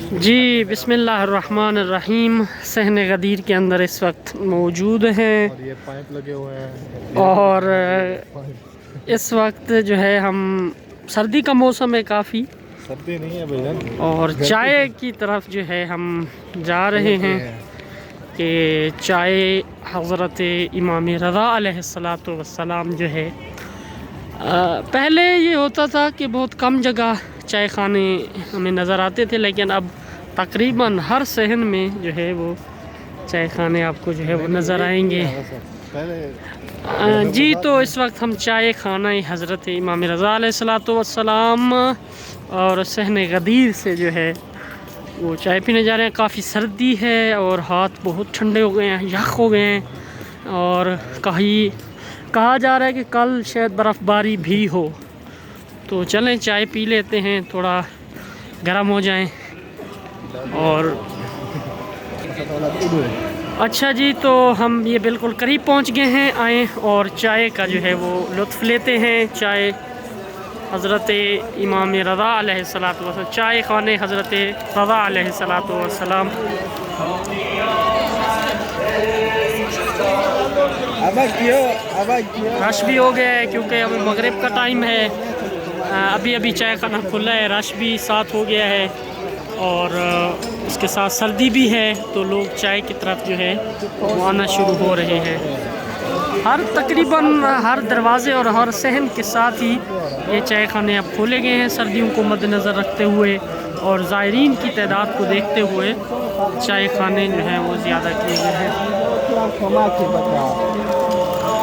جی بسم اللہ الرحمن الرحیم، صحن غدیر کے اندر اس وقت موجود ہیں اور یہ پائپ لگے ہوئے ہیں اور اس وقت جو ہے ہم سردی کا موسم ہے کافی، سردی نہیں ہے بھائی جان، اور چائے کی طرف جو ہے ہم جا رہے ہیں کہ چائے حضرت امام رضا علیہ الصلاۃ والسلام جو ہے پہلے یہ ہوتا تھا کہ بہت کم جگہ چائے خانے ہمیں نظر آتے تھے، لیکن اب تقریباً ہر صحن میں جو ہے وہ چائے خانے آپ کو جو ہے وہ نظر آئیں گے۔ جی تو اس وقت ہم چائے خانہ حضرت امام رضا علیہ الصلاۃ والسلام اور صحن غدیر سے جو ہے وہ چائے پینے جا رہے ہیں۔ کافی سردی ہے اور ہاتھ بہت ٹھنڈے ہو گئے ہیں، یخ ہو گئے ہیں، اور کہا جا رہا ہے کہ کل شاید برف باری بھی ہو، تو چلیں چائے پی لیتے ہیں، تھوڑا گرم ہو جائیں۔ اور اچھا جی، تو ہم یہ بالکل قریب پہنچ گئے ہیں، آئیں اور چائے کا جو ہے وہ لطف لیتے ہیں۔ چائے حضرت امام رضا علیہ الصلاۃ والسلام، چائے خانے حضرت رضا علیہ الصلاۃ والسلام۔ رش بھی ہو گیا ہے کیونکہ ابھی مغرب کا ٹائم ہے، ابھی ابھی چائے خانہ کھلا ہے، رش بھی ساتھ ہو گیا ہے، اور اس کے ساتھ سردی بھی ہے، تو لوگ چائے کی طرف جو ہے وہ آنا شروع ہو رہے ہیں۔ تقریباً ہر دروازے اور ہر صحن کے ساتھ ہی یہ چائے خانے اب کھولے گئے ہیں، سردیوں کو مد نظر رکھتے ہوئے اور زائرین کی تعداد کو دیکھتے ہوئے چائے خانے جو ہیں وہ زیادہ کیے گئے ہیں۔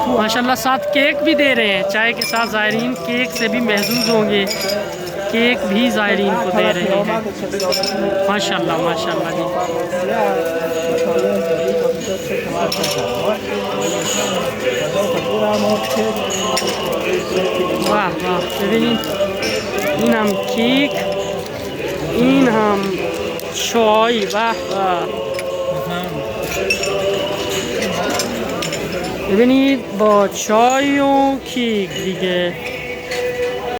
ماشاءاللہ ساتھ کیک بھی دے رہے ہیں، چائے کے ساتھ زائرین کیک سے بھی محظوظ ہوں گے، کیک بھی زائرین کو دے رہے ہیں۔ ماشاءاللہ ماشاءاللہ جی، واہ واہ، ببینید این هم کیک، این هم چای، واہ واہ، ببینید با چای و کیک دیگه